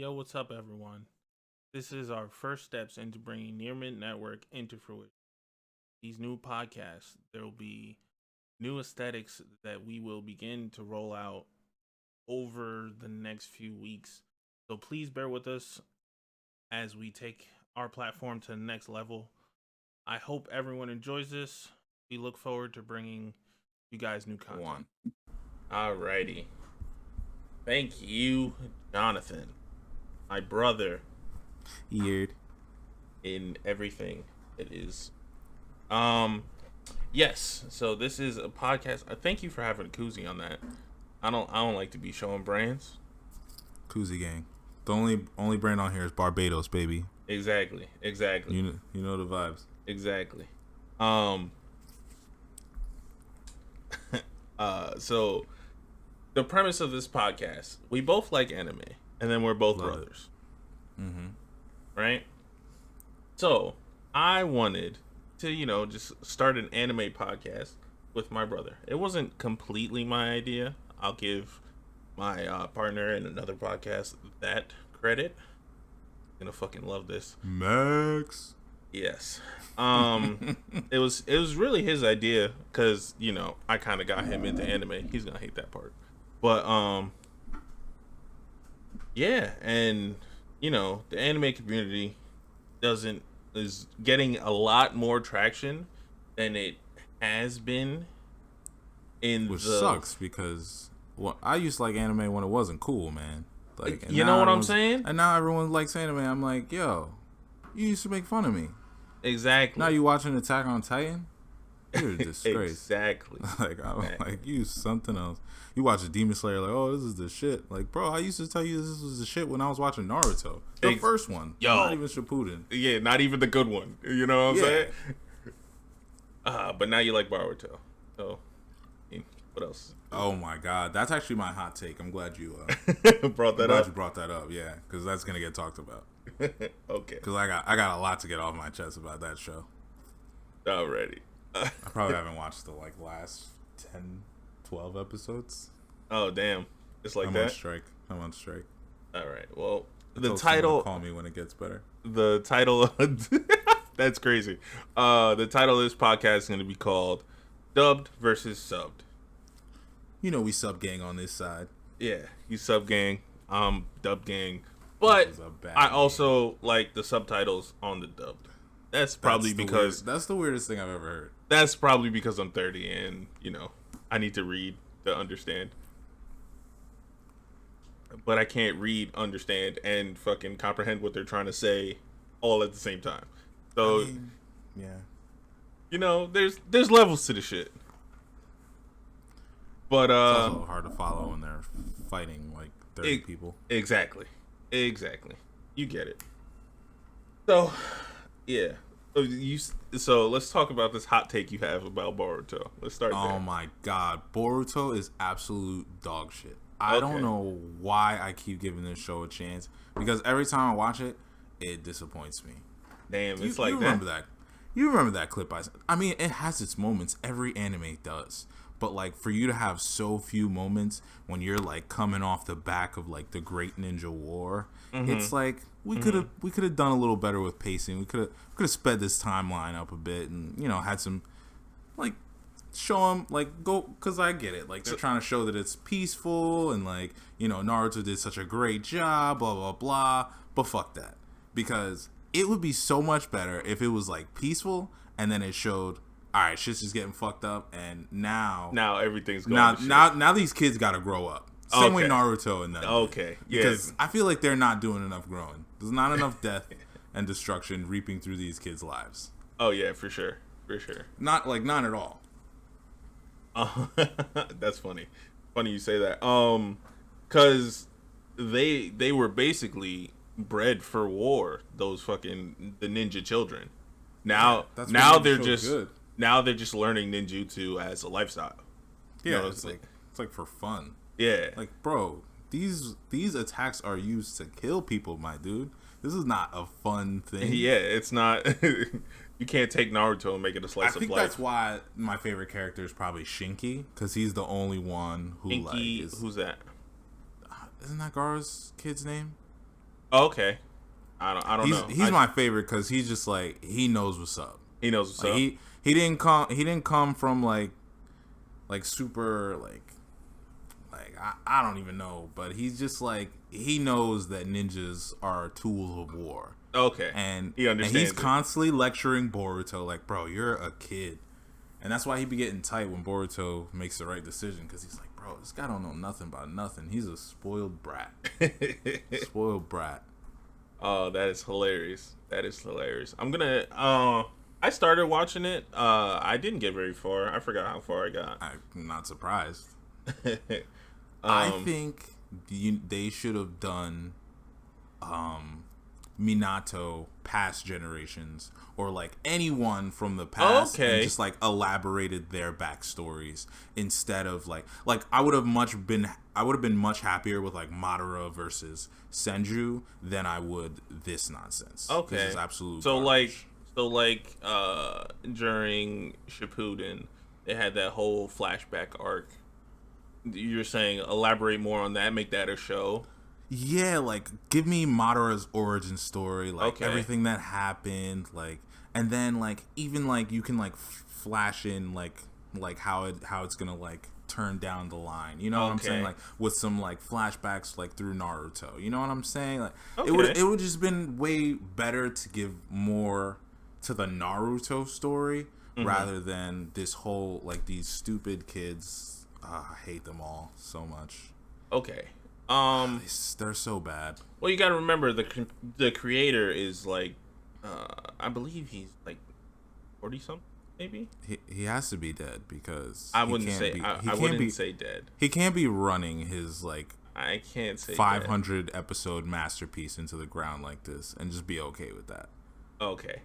Yo, what's up, everyone? This is our first steps into bringing Near Mint Network into fruition. These new podcasts, there will be new aesthetics that we will begin to roll out over the next few weeks. So please bear with us as we take our platform to the next level. I hope everyone enjoys this. We look forward to bringing you guys new content. Alrighty. Thank you, Jonathan, my brother, Weird. in everything it is. Yes, so this is a podcast. Thank you for having a koozie on that. I don't like to be showing brands. Koozie gang. The only brand on here is Barbados, baby. Exactly. You know the vibes. Exactly. So the premise of this podcast, we both like anime, and then we're both Love brothers. Right? So I wanted to, just start an anime podcast with my brother. It wasn't completely my idea. I'll give my partner in another podcast that credit. Gonna fucking love this. Max. Yes. It was really his idea because I kind of got him into anime. He's gonna hate that part, but yeah, and the anime community is getting a lot more traction than it has been Which sucks because I used to like anime when it wasn't cool, man. Like, you know what I'm saying? And now everyone likes anime. I'm like, yo, you used to make fun of me. Exactly. Now you watching Attack on Titan? You're a disgrace. Exactly. I'm like, you something else. You watch a Demon Slayer, like, oh, this is the shit. Like, bro, I used to tell you this was the shit when I was watching Naruto. The first one. Yo. Not even Shippuden. Yeah, not even the good one. You know what I'm saying? But now you like Boruto. So, what else? Oh my god, that's actually my hot take. I'm glad you brought that glad up. you brought that up. Yeah, because that's gonna get talked about. Okay. Because I got a lot to get off my chest about that show. Alrighty. I probably haven't watched the last 10, 12 episodes. Oh damn! It's like I'm that. I'm on strike. All right. Well, Tell the someone to title. call me when it gets better. The title. That's crazy. The title of this podcast is going to be called "Dubbed versus Subbed." You know we sub gang on this side. Yeah, you sub gang, dub gang, but I also like the subtitles on the dubbed. That's probably because that's the weirdest thing I've ever heard. That's probably because I'm 30 and I need to read to understand. But I can't read, understand, and fucking comprehend what they're trying to say all at the same time. So, yeah, there's levels to the shit. But it's also hard to follow when they're fighting like 30 people. Exactly. You get it. So, yeah. So let's talk about this hot take you have about Boruto. Let's start there. Oh my god, Boruto is absolute dog shit. I don't know why I keep giving this show a chance because every time I watch it, it disappoints me. Damn, it's you like remember that. You remember that clip I mean, it has its moments. Every anime does. But like for you to have so few moments when you're like coming off the back of like the Great Ninja War, it's like we could have done a little better with pacing. We could have sped this timeline up a bit and had some like show them like go because I get it, like they're trying to show that it's peaceful and like Naruto did such a great job, blah blah blah. But fuck that, because it would be so much better if it was like peaceful and then it showed, all right, shit's just getting fucked up, and now everything's going now these kids gotta grow up. Same way Naruto and them. Okay, yeah. Because I feel like they're not doing enough growing. There's not enough death and destruction reaping through these kids' lives. Oh yeah, for sure. Not at all. That's funny. Funny you say that. Cause they were basically bred for war. Those fucking the ninja children. Now they're just good. Now they're just learning ninjutsu as a lifestyle. Yeah, it's like for fun. Yeah, like bro, these attacks are used to kill people, my dude. This is not a fun thing. Yeah, it's not. You can't take Naruto and make it a slice of life. I think that's why my favorite character is probably Shinki, because he's the only one who Shinki, who's that? Isn't that Gaara's kid's name? Oh, okay. I don't know. He's my favorite because he's just like he knows what's up. He knows what's up. He didn't come from like super like I don't even know, but he's just like he knows that ninjas are tools of war. Okay. And he understands. And he's constantly lecturing Boruto like, bro, you're a kid. And that's why he be getting tight when Boruto makes the right decision, because he's like, bro, this guy don't know nothing about nothing. He's a spoiled brat. Spoiled brat. Oh, that is hilarious. That is hilarious. I'm gonna I started watching it. I didn't get very far. I forgot how far I got. I'm not surprised. I think they should have done Minato past generations, or like anyone from the past, and just like elaborated their backstories instead of like I would have been much happier with like Madara versus Senju than I would this nonsense. Okay, this is absolute so garbage. During Shippuden they had that whole flashback arc. You're saying elaborate more on that, make that a show. Yeah, like give me Madara's origin story, like everything that happened, like, and then like even like you can like flash in like how it's gonna like turn down the line. You know what I'm saying? Like with some like flashbacks like through Naruto. You know what I'm saying? Like it would just been way better to give more to the Naruto story rather than this whole like these stupid kids. I hate them all so much. Okay. They're so bad. Well, you got to remember the creator is like, I believe he's like 40 something, maybe. He has to be dead because I wouldn't say dead. He can't be running his like I can't say 500 episode masterpiece into the ground like this and just be okay with that. Okay.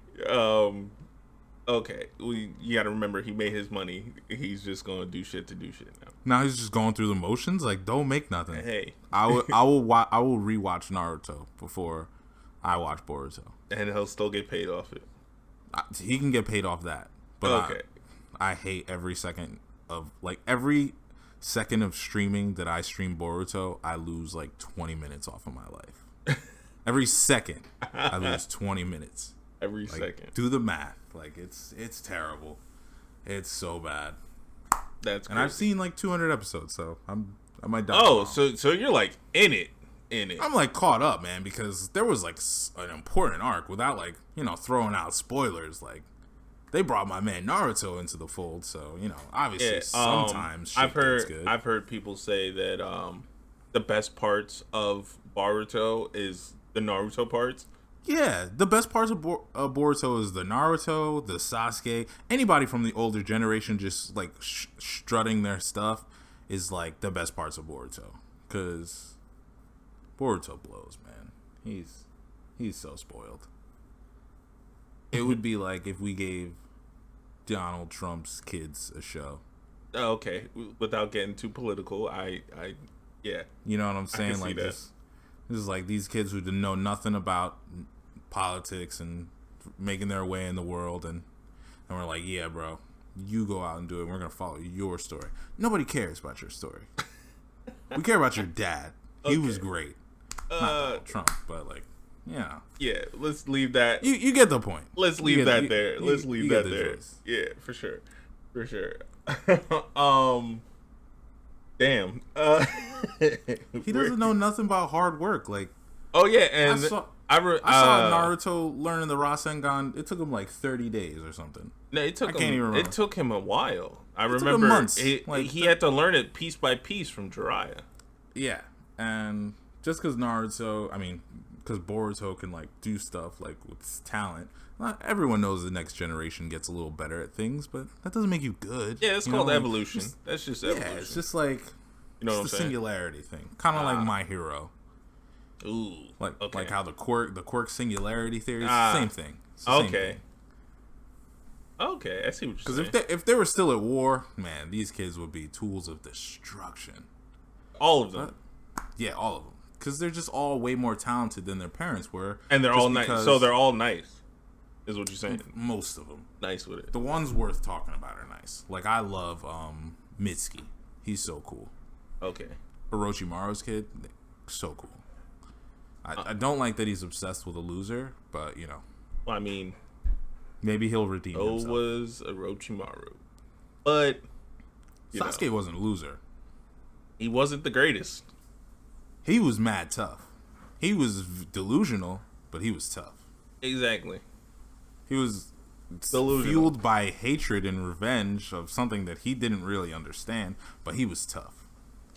Okay, you got to remember he made his money. He's just gonna do shit to do shit now. Now he's just going through the motions. Like, don't make nothing. Hey, I will rewatch Naruto before I watch Boruto, and he'll still get paid off it. He can get paid off that, but I hate every second of streaming that I stream Boruto. I lose like 20 minutes off of my life. Every second, I lose 20 minutes. Every second. Do the math. Like it's terrible. It's so bad. That's crazy. And I've seen like 200 episodes, so I might die. Oh, so you're like in it. I'm like caught up, man, because there was like an important arc without like, throwing out spoilers. Like they brought my man Naruto into the fold, so obviously sometimes shit gets good. I've heard people say that the best parts of Boruto is the Naruto parts. Yeah, the best parts of Boruto is the Naruto, the Sasuke. Anybody from the older generation just like strutting their stuff is like the best parts of Boruto, because Boruto blows, man. He's so spoiled. It would be like if we gave Donald Trump's kids a show. Oh, okay, without getting too political, yeah. You know what I'm saying? Like this is like these kids who didn't know nothing about politics and making their way in the world, and we're like, yeah, bro, you go out and do it. We're gonna follow your story. Nobody cares about your story. We care about your dad. He was great. Not Donald Trump, but like, yeah. Let's leave that. You get the point. Let's leave that there. Let's leave that there. Yeah, for sure. Damn. He doesn't know nothing about hard work. Like, oh yeah, and I saw Naruto learning the Rasengan. It took him like 30 days or something. No, it took him a while. I remember took him months. He had to learn it piece by piece from Jiraiya. Yeah, and just because Boruto can like do stuff like with his talent. Not everyone knows the next generation gets a little better at things, but that doesn't make you good. Yeah, it's called evolution. That's just evolution. Yeah, it's just like the singularity thing, kind of like My Hero. Ooh, like how the quirk singularity theory is the same thing. Okay, I see what you're saying. Because if they were still at war, man, these kids would be tools of destruction. All of them. Yeah, all of them. Because they're just all way more talented than their parents were, and they're all nice. So they're all nice, is what you're saying. Most of them nice with it. The ones worth talking about are nice. Like I love Mitsuki. He's so cool. Okay. Orochimaru's kid, so cool. I don't like that he's obsessed with a loser, but you know. Well, I mean, maybe he'll redeem himself. So was Orochimaru, but Sasuke wasn't a loser. He wasn't the greatest. He was mad tough. He was delusional, but he was tough. Exactly. He was delusional. Fueled by hatred and revenge of something that he didn't really understand, but he was tough.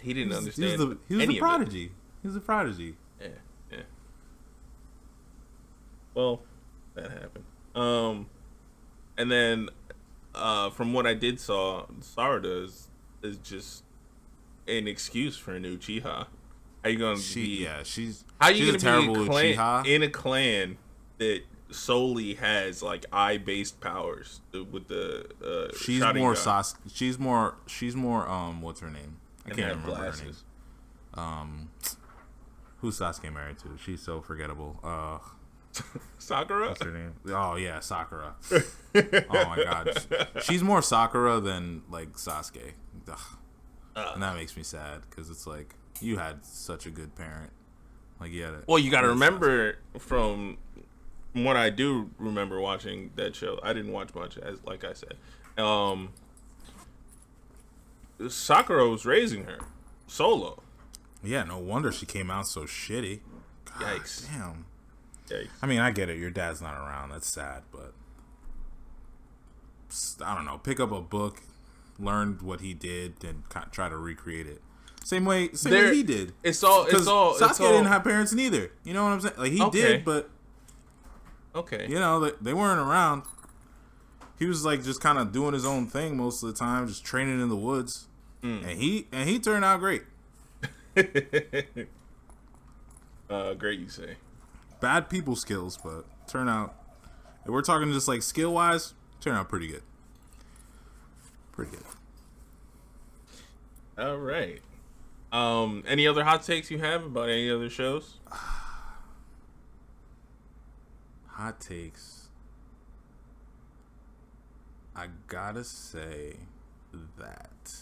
He didn't understand. He was the prodigy. He was a prodigy. Yeah. Well, that happened. And then, from what I did saw, Sarada is just an excuse for a new Uchiha. How you gonna be? Yeah, she's gonna terrible be Uchiha in a clan that solely has like eye-based powers with the she's more Sasuke. She's more what's her name? I can't remember glasses. Her name. Who's Sasuke married to? She's so forgettable. Sakura? What's her name? Oh yeah, Sakura. Oh my god. She's more Sakura than like Sasuke. And that makes me sad because it's like you had such a good parent. Like you had well, you got to remember from what I do remember watching that show. I didn't watch much, as like I said. Sakura was raising her solo. Yeah, no wonder she came out so shitty. God, yikes! Damn. Yikes. I mean, I get it. Your dad's not around. That's sad, but I don't know. Pick up a book, learn what he did, and try to recreate it. Same way he did. Sasuke didn't have parents neither. You know what I'm saying? Like he did, but okay. You know, they weren't around. He was like just kind of doing his own thing most of the time, just training in the woods, and he turned out great. Great, you say. Bad people skills, but turn out. If we're talking just like skill wise, turn out pretty good. Pretty good. All right. Any other hot takes you have about any other shows? Hot takes. I gotta say that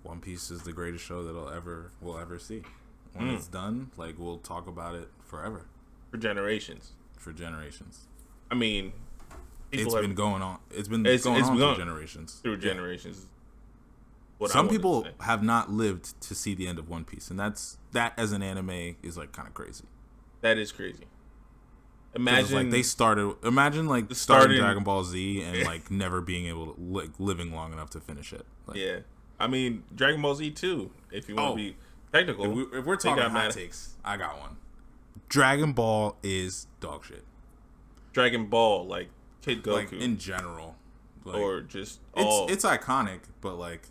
One Piece is the greatest show that we'll ever see. When it's done, like we'll talk about it forever. For generations. I mean, it's been going on. It's been going on through generations. Generations. Some people have not lived to see the end of One Piece, and that as an anime is like kind of crazy. That is crazy. Imagine starting Dragon Ball Z and like never being able to living long enough to finish it. Like, yeah, I mean Dragon Ball Z too. If you want to be technical, if we're talking hot takes, I got one. Dragon Ball is dog shit. Dragon Ball, like Kid Goku, like in general, like, or just it's iconic, but like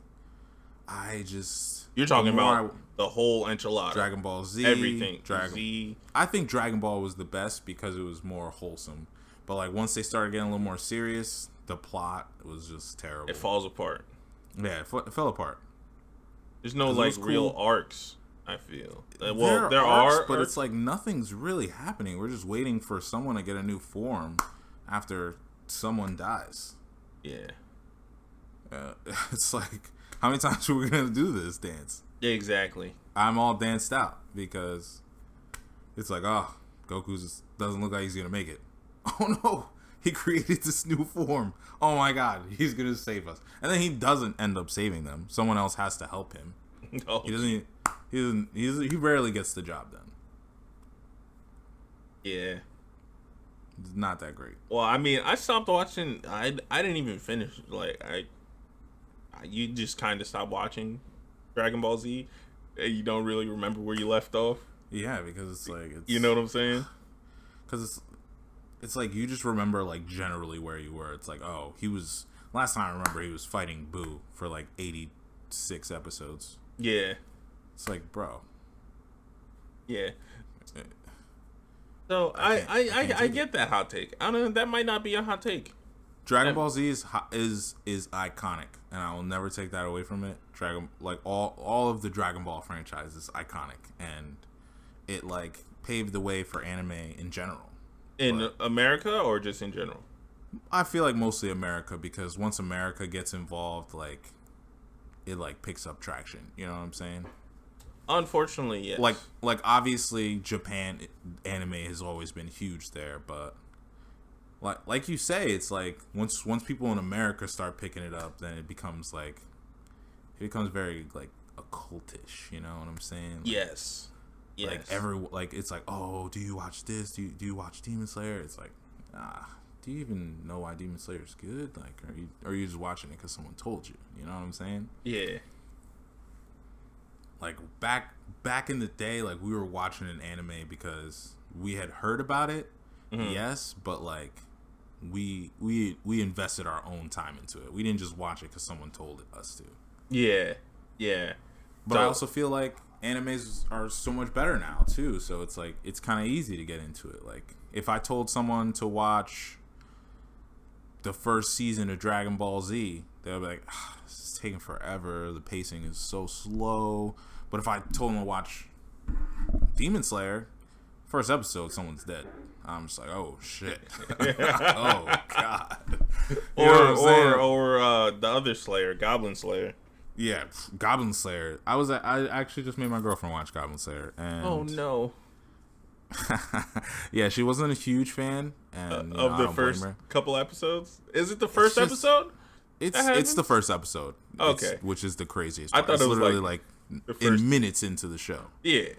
you're talking about the whole enchilada, Dragon Ball Z, everything. Z. I think Dragon Ball was the best because it was more wholesome. But like once they started getting a little more serious, the plot was just terrible. It falls apart. Yeah, it fell apart. There's no like real arcs. I feel there are, but it's like nothing's really happening. We're just waiting for someone to get a new form after someone dies. Yeah, it's like how many times are we gonna do this dance? Yeah, exactly. I'm all danced out because it's like, Goku doesn't look like he's gonna make it. Oh no, he created this new form. Oh my god, he's gonna save us, and then he doesn't end up saving them. Someone else has to help him. No. He rarely gets the job done. Yeah, it's not that great. Well, I mean, I stopped watching. I didn't even finish. Like you just kind of stopped watching Dragon Ball Z, and you don't really remember where you left off. Yeah, because it's like you know what I'm saying? Because it's like you just remember like generally where you were. It's like last time I remember he was fighting Boo for like 86 episodes. Yeah. It's like, bro. Yeah. So I get that hot take. I don't know, that might not be a hot take. Dragon Ball Z is iconic, and I will never take that away from it. All of the Dragon Ball franchise is iconic, and it like paved the way for anime in general. In America or just in general? I feel like mostly America, because once America gets involved, like it like picks up traction. You know what I'm saying? Unfortunately, yes. Like obviously Japan anime has always been huge there, but like you say, it's like once people in America start picking it up, then it becomes very like occultish. You know what I'm saying? Like, yes. Like it's like, oh, do you watch this? Do you watch Demon Slayer? It's like, do you even know why Demon Slayer is good? Like, are you just watching it because someone told you? You know what I'm saying? Yeah. Like back in the day, like we were watching an anime because we had heard about it, yes, but like we invested our own time into it. We didn't just watch it because someone told us to. Yeah. But I also feel like animes are so much better now too. So it's like it's kind of easy to get into it. Like if I told someone to watch the first season of Dragon Ball Z, they'll be like, this is taking forever. The pacing is so slow. But if I told them to watch Demon Slayer, first episode, someone's dead. I'm just like, oh shit, oh god. Or the other Slayer, Goblin Slayer. Yeah, Goblin Slayer. I actually just made my girlfriend watch Goblin Slayer, and oh no. Yeah, she wasn't a huge fan, and of the first couple episodes. Is it the first episode? It's the first episode. Okay, which is the craziest. I thought it was literally like in minutes into the show. Yeah,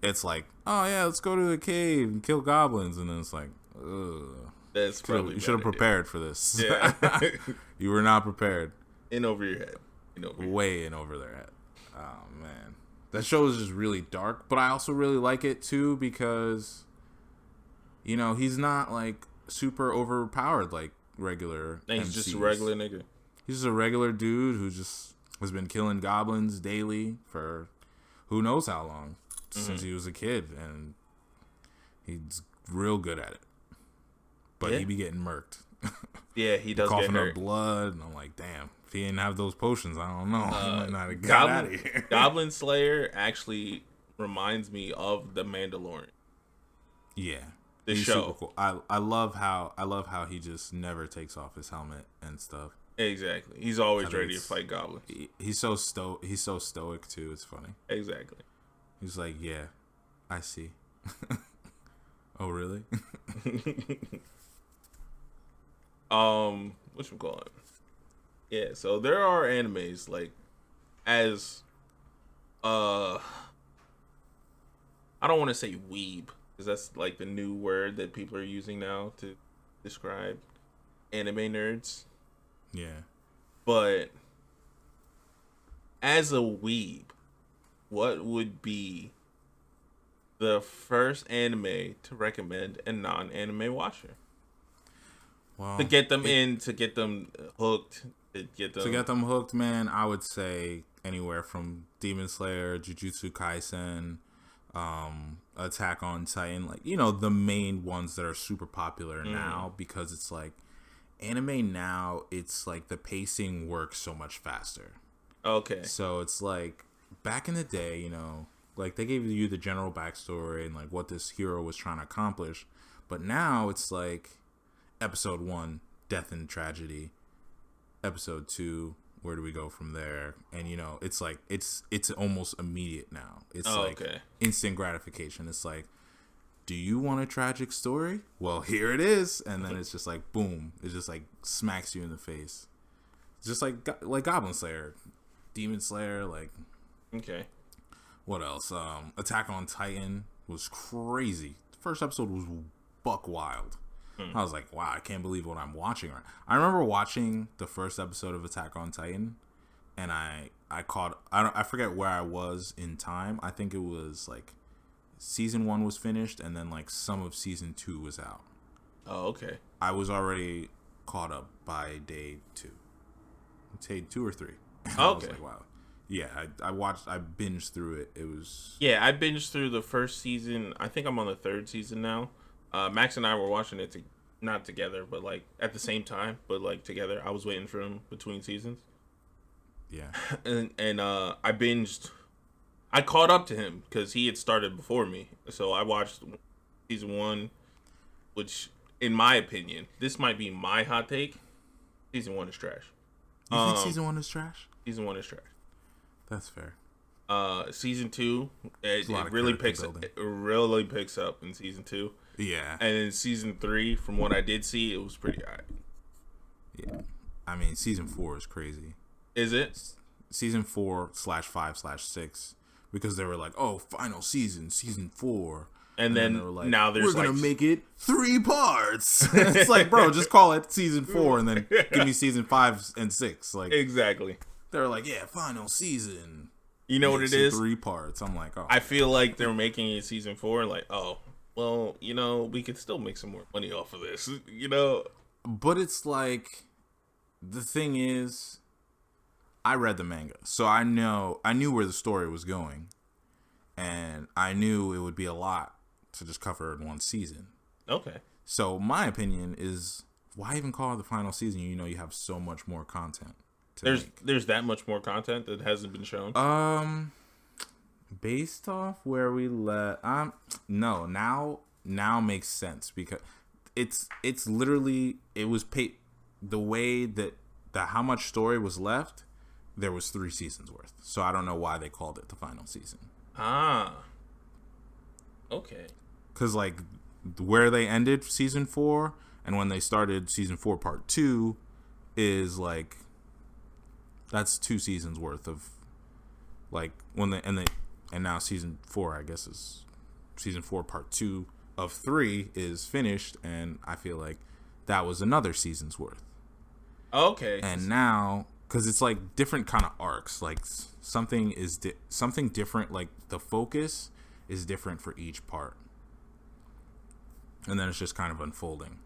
it's like, oh yeah, let's go to the cave and kill goblins, and then it's like, ugh. That's probably you should have prepared for this. Yeah, you were not prepared. In over your head. Way in over their head. Oh man, that show is just really dark, but I also really like it too because, you know, he's not like super overpowered like regular. He's just a regular nigga. He's just a regular dude who just has been killing goblins daily for who knows how long, since he was a kid, and he's real good at it. But he be getting murked. Yeah, he does coughing get hurt. up blood, and I'm like, damn. If he didn't have those potions, I don't know. He might not have got out of here. Goblin Slayer actually reminds me of the Mandalorian. Yeah, he's show. Super cool. I love how he just never takes off his helmet and stuff. Exactly. He's always ready to fight goblins. He's so stoic too. It's funny. Exactly. He's like, yeah, I see. Oh really? Whatchamacallit? Yeah, so there are animes like as I don't want to say weeb because that's like the new word that people are using now to describe anime nerds. Yeah. But as a weeb, what would be the first anime to recommend a non-anime watcher? Well, to get them to get them hooked, to get them hooked, man, I would say anywhere from Demon Slayer, Jujutsu Kaisen, Attack on Titan, like, you know, the main ones that are super popular now, because it's like anime now, it's like the pacing works so much faster. Okay. So it's like back in the day, you know, like they gave you the general backstory and like what this hero was trying to accomplish, but now it's like episode 1, death and tragedy. Episode 2, where do we go from there? And you know, it's like it's almost immediate now. It's instant gratification. It's like, do you want a tragic story? Well, here it is. And then it's just like boom. It just like smacks you in the face. It's just like Goblin Slayer, Demon Slayer, like. Okay. What else? Attack on Titan was crazy. The first episode was buck wild. I was like, wow, I can't believe what I'm watching. I remember watching the first episode of Attack on Titan, and I forget where I was in time. I think it was like season 1 was finished, and then like some of season 2 was out. Oh, okay. I was already caught up by day 2. Day 2 or 3. Okay. I was like, wow. Yeah, I binged through it. It was... Yeah, I binged through the first season. I think I'm on the 3rd season now. Max and I were watching it not together, but like at the same time, but like together. I was waiting for him between seasons. Yeah. And I binged. I caught up to him because he had started before me. So I watched season 1, which, in my opinion, this might be my hot take. Season 1 is trash. You think season 1 is trash? Season 1 is trash. That's fair. Season 2, There's it, a lot it of really character picks building. it really picks up in season 2, Yeah, and in season 3, from what I did see, it was pretty high. yeah. I mean, season 4 is crazy. Is it? Season 4/5/6, because they were like, oh, final season 4. And They then were like, now there's we're gonna like make it 3 parts. It's like, bro, just call it season 4 and then give me season 5 and 6. Like, exactly. they're like, yeah, final season. You know what Makes it is? 3 parts. I'm like, oh. I feel like they're making it season 4. Like, oh, well, we could still make some more money off of this. But it's like, the thing is, I read the manga, so I knew where the story was going, and I knew it would be a lot to just cover in one season. Okay. So my opinion is, why even call it the final season? You have so much more content to make. There's that much more content that hasn't been shown. Based off where we no, now makes sense, because it's literally, it was the way that how much story was left. There was 3 seasons worth, so I don't know why they called it the final season. Okay. Because like, where they ended season 4 and when they started season 4 part 2 is like, that's 2 seasons worth of, like, and now season 4, I guess, is season 4 part 2 of 3 is finished, and I feel like that was another season's worth. Okay. And now, because it's like different kind of arcs, like something is something different, like the focus is different for each part, and then it's just kind of unfolding.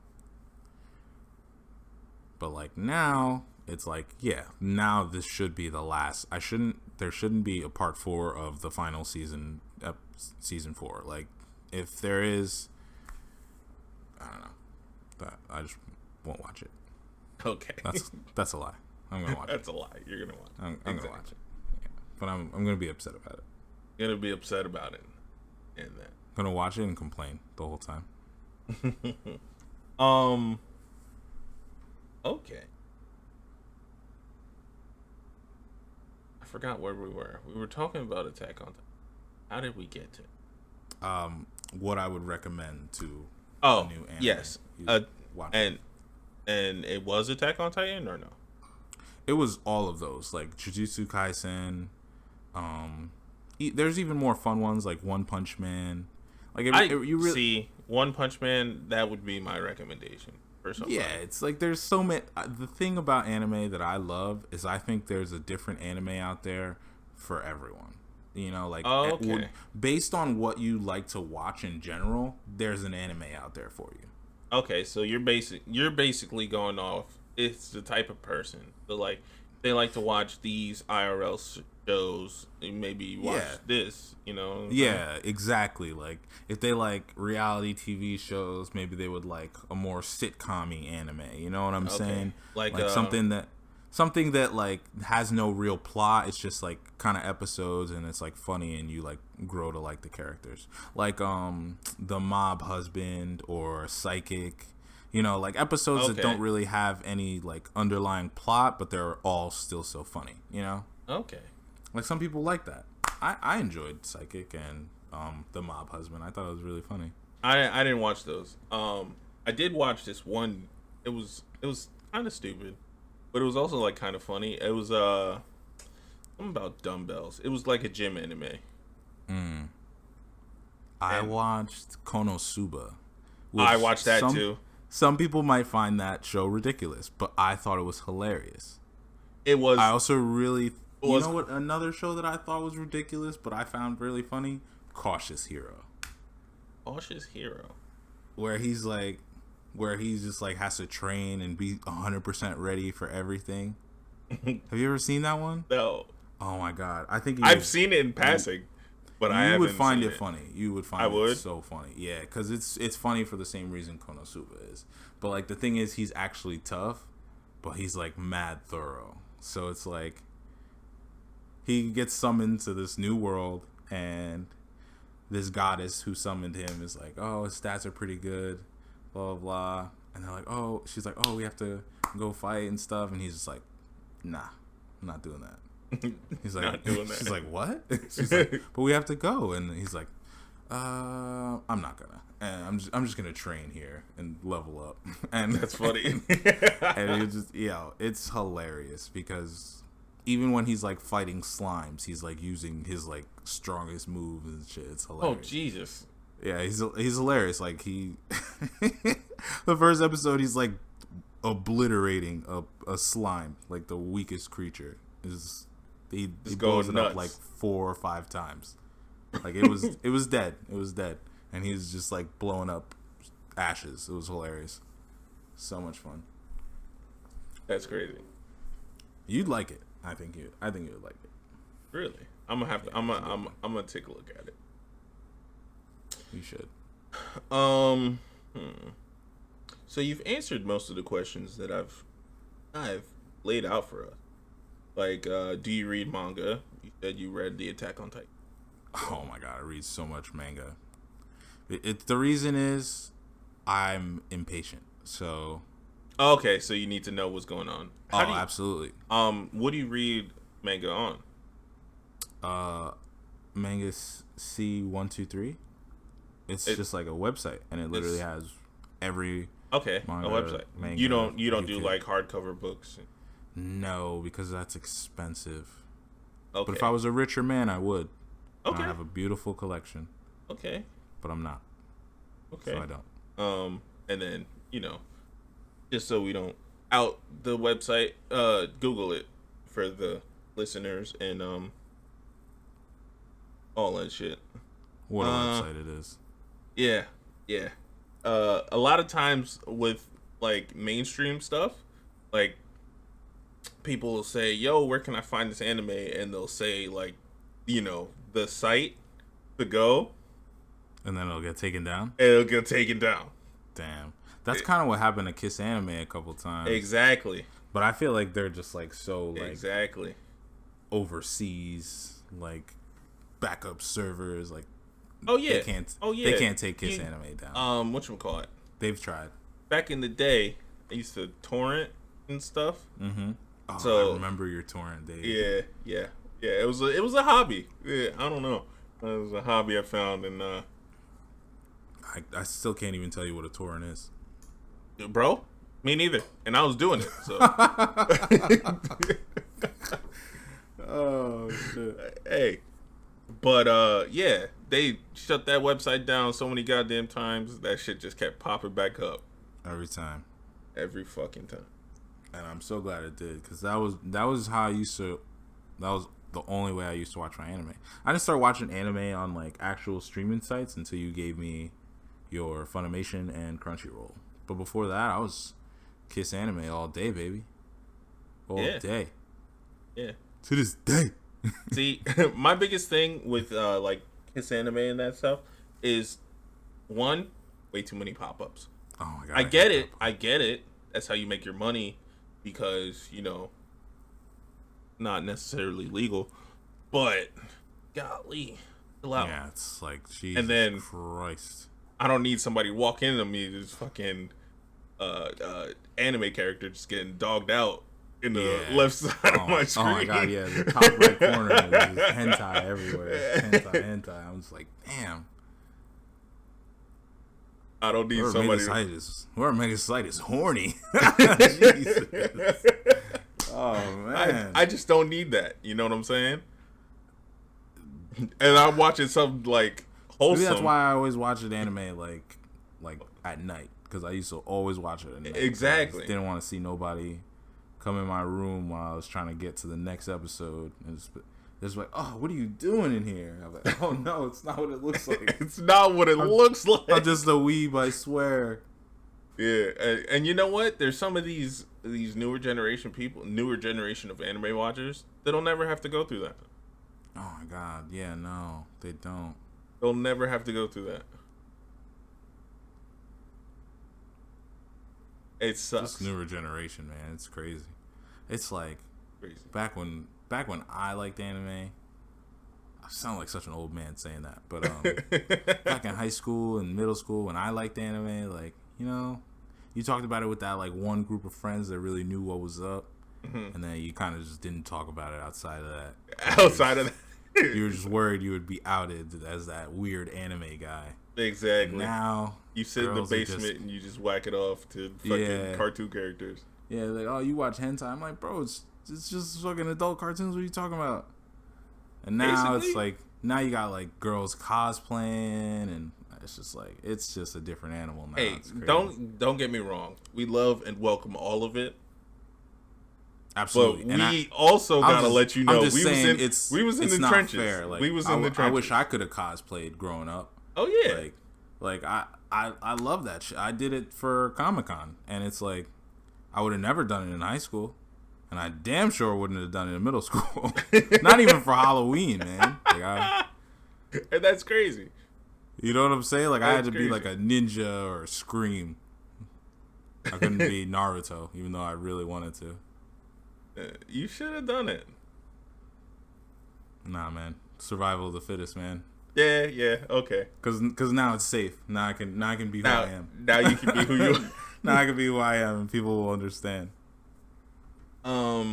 But like, now it's like, yeah, now this should be the last. There shouldn't be a part 4 of the final season, season 4. Like, if there is, I don't know, that I just won't watch it. Okay. That's a lie. I'm gonna watch That's it. a lie. You're gonna watch. I'm gonna watch it. Yeah. But I'm gonna be upset about it. You're gonna be upset about it, and that. I'm gonna watch it and complain the whole time. Okay. I forgot where we were. We were talking about Attack on Titan. How did we get to? What I would recommend to a new anime. Yes. Watch and it was Attack on Titan or no? It was all of those, like Jujutsu Kaisen. There's even more fun ones like One Punch Man. Like, you really see One Punch Man. That would be my recommendation for somebody. Yeah, it's like, there's so many. The thing about anime that I love is, I think there's a different anime out there for everyone. Like, based on what you like to watch in general, there's an anime out there for you. Okay, so you're basically going off, it's the type of person that, like, they like to watch these IRL shows, and maybe watch this, Yeah, exactly. Like, if they like reality TV shows, maybe they would like a more sitcom-y anime. You know what I'm saying? Like something that like has no real plot. It's just like kind of episodes, and it's like funny, and you like grow to like the characters. Like The Mob Husband or Psychic. Like episodes that don't really have any like underlying plot, but they're all still so funny. Okay. Like, some people like that. I enjoyed Psychic and The Mob Husband. I thought it was really funny. I didn't watch those. I did watch this one. It was kind of stupid, but it was also like kind of funny. It was something about dumbbells. It was like a gym anime. I watched Konosuba. I watched that too. Some people might find that show ridiculous, but I thought it was hilarious. It was. I also really, you know what? Another show that I thought was ridiculous, but I found really funny. Cautious Hero. Cautious Hero. Where he's just like has to train and be 100% ready for everything. Have you ever seen that one? No. Oh my god! I think I've seen it in passing, but I haven't. You would find seen it funny. You would find it so funny. Yeah, because it's funny for the same reason Konosuba is. But like the thing is, he's actually tough, but he's like mad thorough. So it's like he gets summoned to this new world, and this goddess who summoned him is like, oh, his stats are pretty good, blah blah blah. And they're like, oh, she's like, oh, we have to go fight and stuff, and he's just like, nah, I'm not doing that. He's like, Not doing that. she's like, what? She's like, but we have to go, and he's like, I'm not gonna. And I'm just gonna train here and level up. And That's funny. and it just it's hilarious because even when he's like fighting slimes, he's like using his like strongest moves and shit. It's hilarious. Oh Jesus. Yeah, he's hilarious. Like the first episode, he's like obliterating a slime, like the weakest creature. He blows it nuts. up like 4 or 5 times. Like it was dead. It was dead, and he's just like blowing up ashes. It was hilarious. So much fun. That's crazy. You'd like it. I think you would like it. Really? I'm gonna have to. I'm gonna take a look at it. You should. So you've answered most of the questions that I've laid out for us. Like, do you read manga? You said you read the Attack on Titan. Oh my god, I read so much manga. The reason is I'm impatient. So. Okay, so you need to know what's going on. Absolutely. What do you read manga on? Manga C123. It's just like a website, and it literally has every manga, a website. Manga You don't do like hardcover books. No, because that's expensive. Okay. But if I was a richer man, I would. Okay. I have a beautiful collection. Okay. But I'm not. Okay. So I don't. And then just so we don't out the website, Google it for the listeners and all that shit. What a website it is. Yeah. A lot of times with like mainstream stuff, like people will say, "Yo, where can I find this anime?" And they'll say like, the site to go, and then it'll get taken down. It'll get taken down. Damn, that's kind of what happened to Kiss Anime a couple times. Exactly. But I feel like they're just like so like exactly overseas, like backup servers, like. Oh yeah. They can't take Kiss Anime down. Whatchamacallit? They've tried. Back in the day, I used to torrent and stuff. Mm-hmm. Oh, so I remember your torrent days. Yeah. It was a hobby. Yeah, I don't know. It was a hobby I found, and I still can't even tell you what a torrent is. Bro, me neither. And I was doing it. So. Oh shit. Hey. But yeah, they shut that website down so many goddamn times. That shit just kept popping back up every time, every fucking time. And I'm so glad it did, because that was how I used to. That was the only way I used to watch my anime. I didn't start watching anime on like actual streaming sites until you gave me your Funimation and Crunchyroll. But before that, I was Kiss Anime all day, baby. All day. Yeah. To this day. See, my biggest thing with like Kiss Anime and that stuff is, one, way too many pop-ups. Oh my god. I get it. That's how you make your money, because, not necessarily legal, but golly, chill out. Yeah, it's like, Jesus and then Christ. I don't need somebody to walk into me this fucking anime character just getting dogged out in the left side of my screen. Oh my god, yeah, the top right corner is hentai everywhere. Hentai. I'm just like, damn. I don't need somebody. Where Megasite is horny. Jesus. Oh man. I just don't need that. You know what I'm saying? And I'm watching something like wholesome. Maybe that's why I always watch an anime like at night, because I used to always watch it at night. Exactly. I didn't want to see nobody come in my room while I was trying to get to the next episode. And it's like, oh, what are you doing in here? I'm like, oh no, it's not what it looks like. It's not what it looks like. I'm just a weeb, I swear. Yeah, and you know what? There's some of these newer generation of anime watchers that'll never have to go through that. Oh my god, yeah, no, they don't. They'll never have to go through that. It sucks. This newer generation, man, it's crazy. It's like crazy. Back when I liked anime, I sound like such an old man saying that, but back in high school and middle school when I liked anime, like, you talked about it with that like one group of friends that really knew what was up, and then you kind of just didn't talk about it outside of that. Outside of that. You were just worried you would be outed as that weird anime guy. Exactly. Now you sit in the basement and you just whack it off to fucking cartoon characters. Yeah, like, oh, you watch hentai? I'm like, bro, it's just fucking adult cartoons. What are you talking about? And now it's like, now you got like girls cosplaying, and it's just like, it's just a different animal now. Hey, don't get me wrong. We love and welcome all of it. Absolutely. But we also gotta let you know, we was in the trenches. Fair. Like, we was in the trenches. I wish I could have cosplayed growing up. Oh yeah. Like I love that shit. I did it for Comic-Con, and it's like, I would have never done it in high school, and I damn sure wouldn't have done it in middle school. Not even for Halloween, man. Like, and that's crazy. You know what I'm saying? Like, I had to be like a ninja or a Scream. I couldn't be Naruto, even though I really wanted to. You should have done it. Nah, man. Survival of the fittest, man. Yeah, okay. Cause now it's safe. Now I can be who I am. Now you can be who you are. Now I can be who I am, and people will understand. All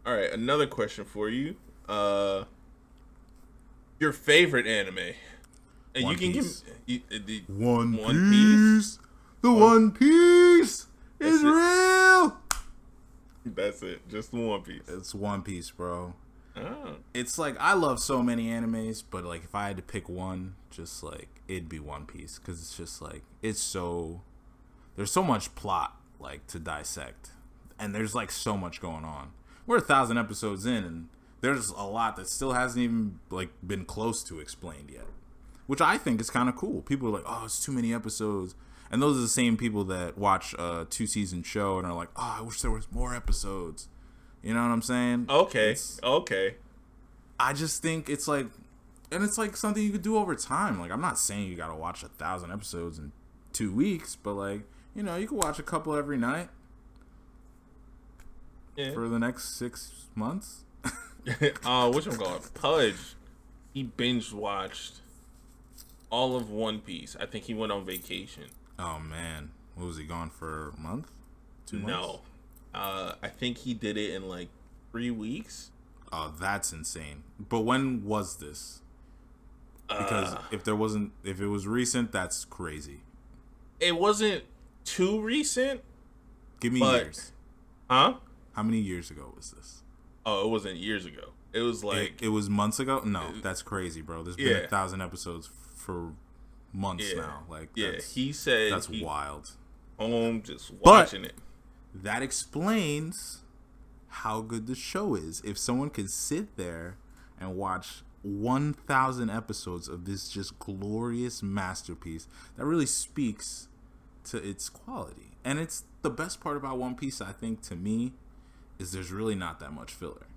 right, another question for you. Your favorite anime, and One you can Piece. give One Piece. Piece. The One Piece is real. That's it. Just the One Piece. It's One Piece, bro. Oh. It's like, I love so many animes, but like, if I had to pick one, just like, it'd be One Piece, because it's just like, there's so much plot like to dissect, and there's like so much going on. We're 1,000 episodes in, and there's a lot that still hasn't even like been close to explained yet, which I think is kind of cool. People are like, oh, it's too many episodes, and those are the same people that watch a 2-season show and are like, oh, I wish there was more episodes. You know what I'm saying? Okay. I just think it's like, and it's like something you could do over time. Like, I'm not saying you gotta watch 1,000 episodes in 2 weeks, but like, you know, you can watch a couple every night for the next 6 months. Whatchamacallit? Pudge, he binge watched all of One Piece. I think he went on vacation. Oh man, what was he gone for? A month? 2 months? No. I think he did it in like 3 weeks. Oh, that's insane. But when was this? Because if it was recent, that's crazy. It wasn't too recent. Give me years. Huh? How many years ago was this? Oh, it wasn't years ago. It was like... It was months ago? No, that's crazy, bro. There's been 1,000 episodes for months now. Like, he said... That's wild. Home just watching it. That explains how good the show is. If someone could sit there and watch 1,000 episodes of this just glorious masterpiece, that really speaks to its quality. And it's the best part about One Piece, I think, to me, is there's really not that much filler.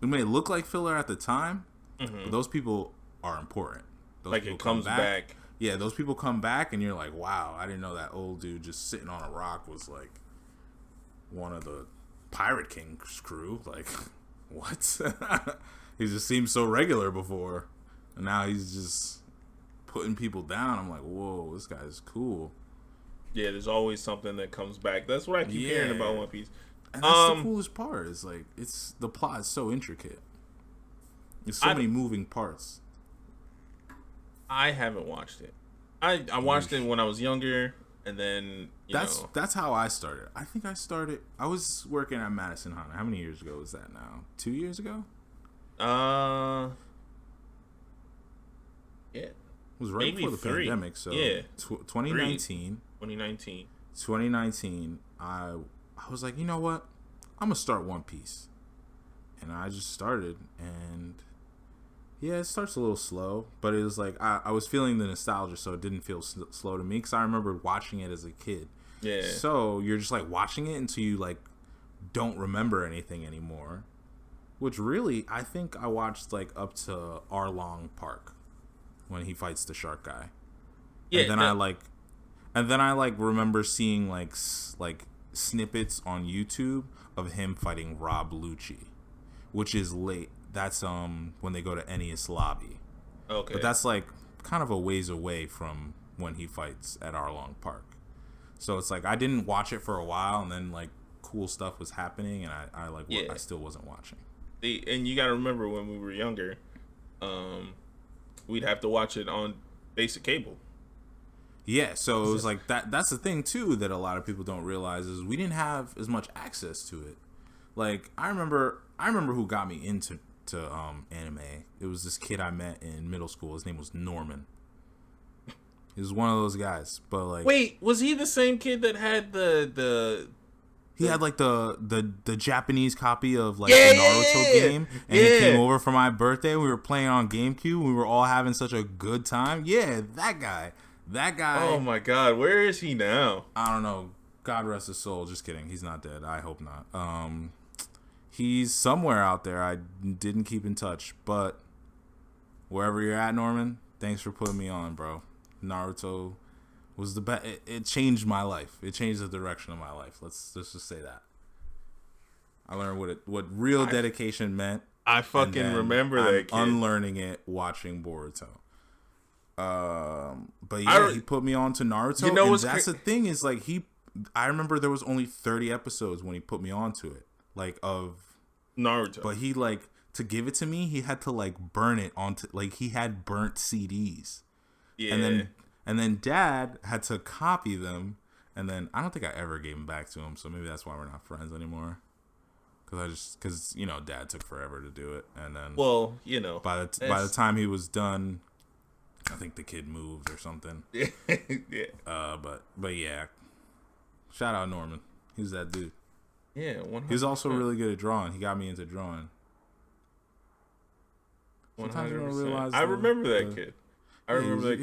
It may look like filler at the time, but those people are important. Those like, it comes back. Yeah, those people come back, and you're like, wow, I didn't know that old dude just sitting on a rock was like one of the Pirate King's crew. Like, what? He just seemed so regular before, and now he's just putting people down. I'm like, whoa, this guy's cool. Yeah, there's always something that comes back. That's what I keep hearing about One Piece. And that's the coolest part. Is like, the plot is so intricate. There's so many moving parts. I haven't watched it. I watched it when I was younger, and then that's how I started. I think I was working at Madison Honda. How many years ago was that now? 2 years ago? Yeah. It was right before the pandemic, so 2019. 2019, I was like, you know what? I'm gonna start One Piece. And I just started, and yeah, it starts a little slow, but it was like I was feeling the nostalgia, so it didn't feel slow to me, because I remember watching it as a kid. Yeah. So you're just like watching it until you like don't remember anything anymore. Which really, I think I watched like up to Arlong Park when he fights the shark guy. Yeah. And then I remember seeing like snippets on YouTube of him fighting Rob Lucci, which is late. That's when they go to Enies Lobby. Okay. But that's like kind of a ways away from when he fights at Arlong Park. So it's like I didn't watch it for a while, and then like cool stuff was happening, and I still wasn't watching. And you got to remember when we were younger, we'd have to watch it on basic cable. Yeah, so it was like that. That's the thing too that a lot of people don't realize is we didn't have as much access to it. Like I remember who got me into anime. It was this kid I met in middle school. His name was Norman. He was one of those guys. But like, wait, was he the same kid that had He had like the Japanese copy of like the Naruto game, and he came over for my birthday. We were playing on GameCube. We were all having such a good time. Yeah, that guy. Oh my God, where is he now? I don't know. God rest his soul. Just kidding. He's not dead. I hope not. He's somewhere out there. I didn't keep in touch, but wherever you're at, Norman, thanks for putting me on, bro. Naruto was the best. It changed my life. It changed the direction of my life. Let's just say that. I learned what real dedication meant. I fucking remember that kid. Unlearning it, watching Boruto. But yeah, he put me on to Naruto. You know, that's the thing is like I remember there was only 30 episodes when he put me onto it, like of Naruto. But he like to give it to me, he had to like burn it onto like he had burnt CDs. Yeah. And then Dad had to copy them, and then I don't think I ever gave them back to him, so maybe that's why we're not friends anymore. Because you know, Dad took forever to do it, and then by the time he was done, I think the kid moved or something. Yeah. But yeah, shout out Norman. He's that dude. Yeah, 100%. He was also really good at drawing. He got me into drawing. 100%. I remember that kid. He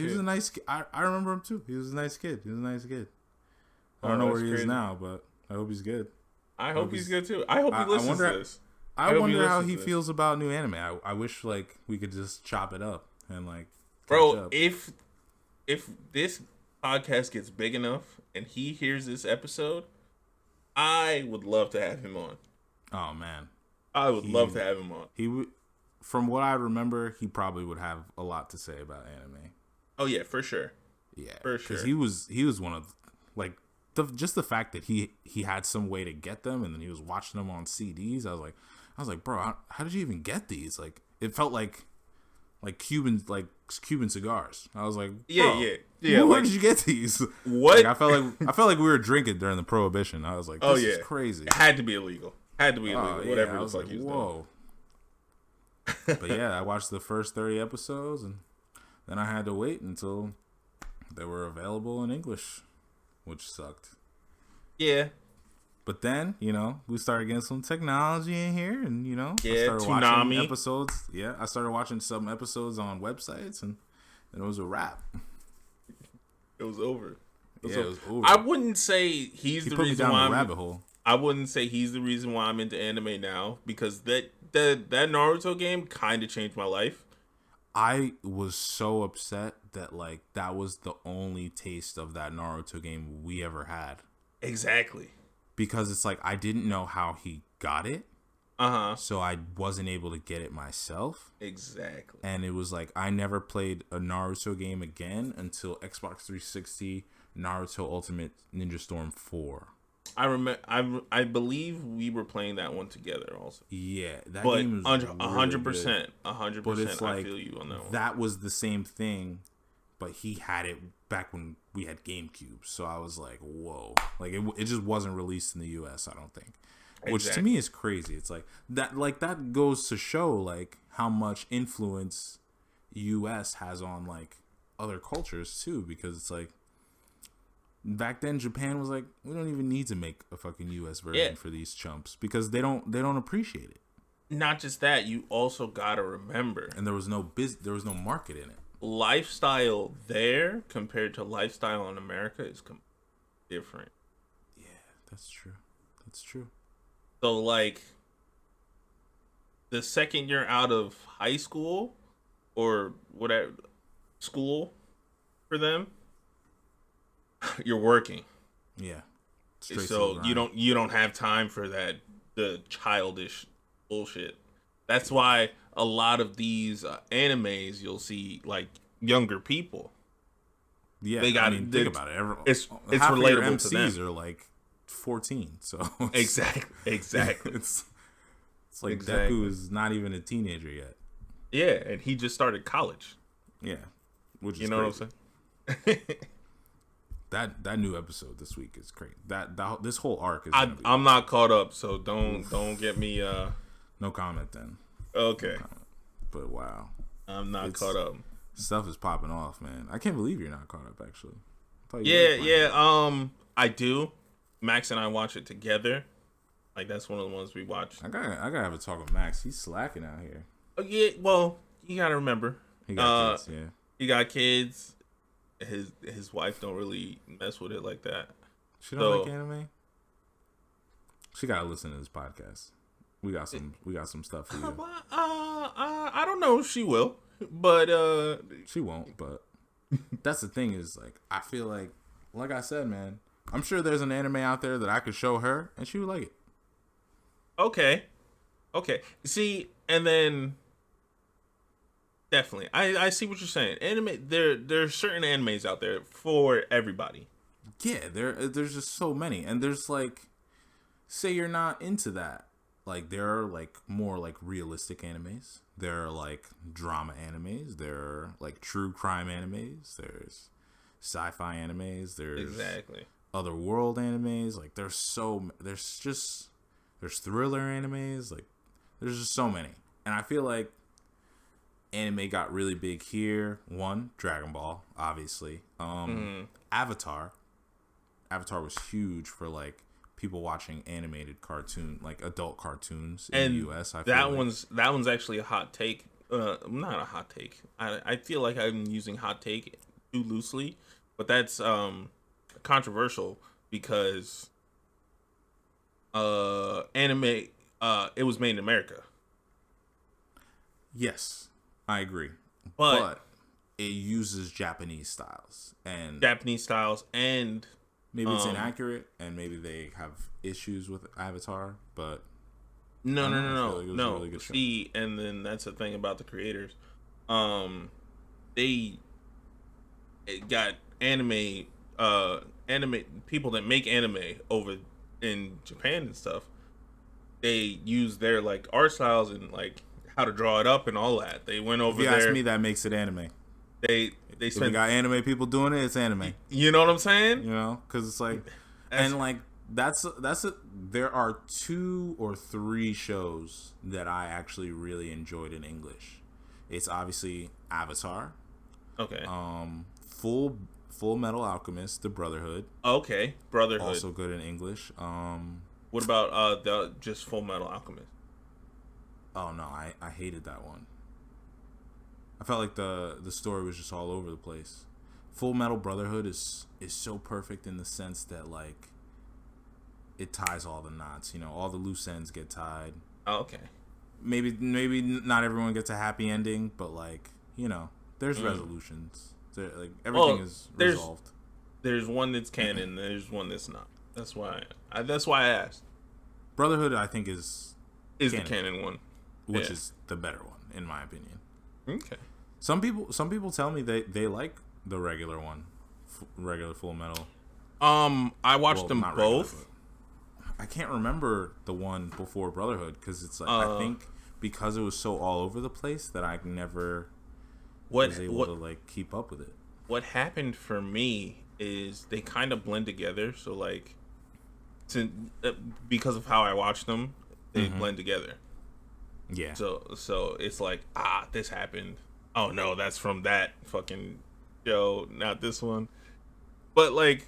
was a nice kid. I remember him too. He was a nice kid. I don't know where he is now, but I hope he's good. I hope he's good too. I hope he listens to this. I wonder how he feels about new anime. I wish like we could just chop it up and like. Bro, if this podcast gets big enough and he hears this episode, I would love to have him on. Oh man, I would love to have him on. He would. From what I remember, he probably would have a lot to say about anime. Oh yeah, for sure. Yeah, for sure. Because he was one of like just the fact that he had some way to get them, and then he was watching them on CDs. I was like, bro, how did you even get these? Like, it felt like Cuban cigars. I was like, yeah. Where like, did you get these? What? Like, I felt like we were drinking during the Prohibition. I was like, this is crazy. It had to be illegal. Whatever I was like, whoa. But yeah, I watched the first 30 episodes, and then I had to wait until they were available in English, which sucked. Yeah. But then, we started getting some technology in here, and, I started watching episodes. Yeah, I started watching some episodes on websites, and then it was a wrap. It was over. It was over. I wouldn't say he's the reason why rabbit hole. I wouldn't say he's the reason why I'm into anime now, because that Naruto game kind of changed my life. I was so upset that that was the only taste of that Naruto game we ever had. Exactly. Because it's like I didn't know how he got it. So I wasn't able to get it myself. Exactly. And it was like I never played a Naruto game again until Xbox 360 Naruto Ultimate Ninja Storm 4. I remember. I believe we were playing that one together also. Yeah, that game was 100%. 100%. But it's like, I feel you on that one. That was the same thing, but he had it back when we had GameCube. So I was like, whoa! Like it just wasn't released in the US. I don't think, which to me is crazy. It's like that. Like that goes to show like how much influence US has on like other cultures too, because it's like. Back then, Japan was like, we don't even need to make a fucking US version for these chumps because they don't appreciate it. Not just that, you also gotta remember, and there was no market in it. Lifestyle there compared to lifestyle in America is different. Yeah, that's true. So like, the second you're out of high school or whatever school for them. You're working. Yeah. So you don't have time for the childish bullshit. That's why a lot of these animes you'll see like younger people. Yeah, think about it. It's relatable MCs to them. Are like 14. So exactly. It's like Exactly. Deku is not even a teenager yet. Yeah, and he just started college. Yeah, which is You know crazy. what I'm saying? That new episode this week is great. This whole arc is. I'm not caught up, so don't get me. No comment then. Okay, But wow, I'm not caught up. stuff is popping off, man. I can't believe you're not caught up. Actually, I thought you Yeah, liked mine. yeah. I do. Max and I watch it together. Like that's one of the ones we watch. I gotta have a talk with Max. He's slacking out here. Oh, yeah. Well, you gotta remember. He got kids, yeah. He got kids. His wife don't really mess with it like that. She don't like anime. She gotta listen to this podcast. We got some stuff for you. I don't know if she will, but She won't. But that's the thing is like I feel like I said, man. I'm sure there's an anime out there that I could show her and she would like it. okay. See, and then definitely, I see what you're saying. Anime, there's certain animes out there for everybody. Yeah, there's just so many, and there's like, say you're not into that. Like there are like more like realistic animes. There are like drama animes. There are like true crime animes. There's sci-fi animes. There's Exactly. other world animes. Like there's thriller animes. Like there's just so many, and I feel like anime got really big here. One, Dragon Ball, obviously. Avatar was huge for like people watching animated cartoon, like adult cartoons in the US. I feel that one's actually a hot take. Not a hot take. I feel like I'm using hot take too loosely, but that's controversial because anime it was made in America. Yes, I agree. But it uses Japanese styles and maybe it's inaccurate and maybe they have issues with Avatar, but no. like it was a really good show. See, and then that's the thing about the creators. They got anime people that make anime over in Japan and stuff. They use their like art styles and like how to draw it up and all that. They went over If you there. ask me, that makes it anime. They If we spent. got anime people doing it, it's anime. You know what I'm saying? You know, because it's like, and like that's it. There are 2 or 3 shows that I actually really enjoyed in English. It's obviously Avatar, Okay. Full Metal Alchemist, The Brotherhood, Okay. Brotherhood. also good in English. What about the just Full Metal Alchemist? Oh no, I hated that one. I felt like the story was just all over the place. Full Metal Brotherhood is so perfect in the sense that like it ties all the knots. You know, all the loose ends get tied. Oh, okay. Maybe not everyone gets a happy ending, but like you know, there's resolutions. Like everything is resolved. There's one that's canon. There's one that's not. That's why I asked. Brotherhood, I think, is The canon one, which is the better one in my opinion. Okay. Some people tell me they like the regular one, regular Full Metal. I watched them not regular, both. I can't remember the one before Brotherhood because it's like I think because it was so all over the place that I never was able to like keep up with it. What happened for me is they kind of blend together. So like, because of how I watched them, they blend together. Yeah. So it's like this happened. Oh no, that's from that fucking show, not this one. But like,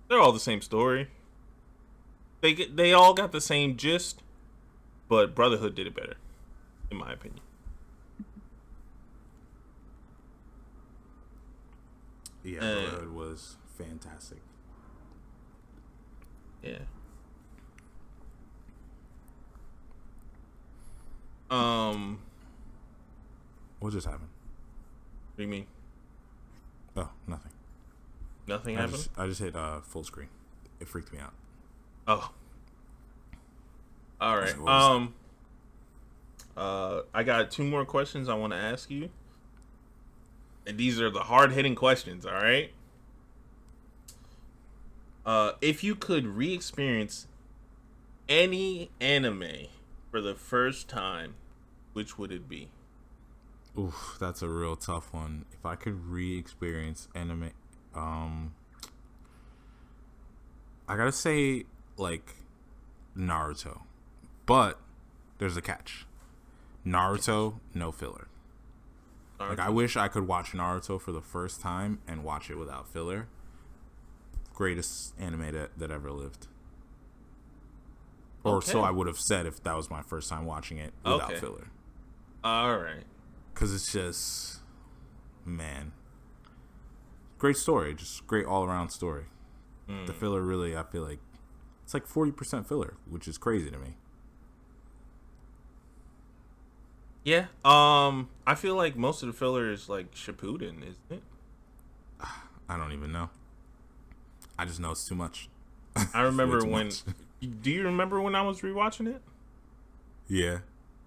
they're all the same story. They all got the same gist, but Brotherhood did it better, in my opinion. Yeah, Brotherhood was fantastic. Yeah. What just happened? What do you mean? Oh, nothing. Nothing happened? I just hit full screen. It freaked me out. Oh. All right. So I got 2 more questions I want to ask you. And these are the hard-hitting questions, all right? If you could re-experience any anime for the first time, which would it be? Oof, that's a real tough one. If I could re-experience anime, I gotta say like Naruto, but there's a catch. Naruto, no filler. Naruto. Like I wish I could watch Naruto for the first time and watch it without filler. Greatest anime that ever lived. Or so I would have said if that was my first time watching it without filler. All right. Because it's just, man, great story, just great all around story. The filler really, I feel like it's like 40% filler, which is crazy to me. Yeah. I feel like most of the filler is like Shippuden, isn't it? I don't even know. I just know it's too much. I remember when. Do you remember when I was rewatching it? Yeah.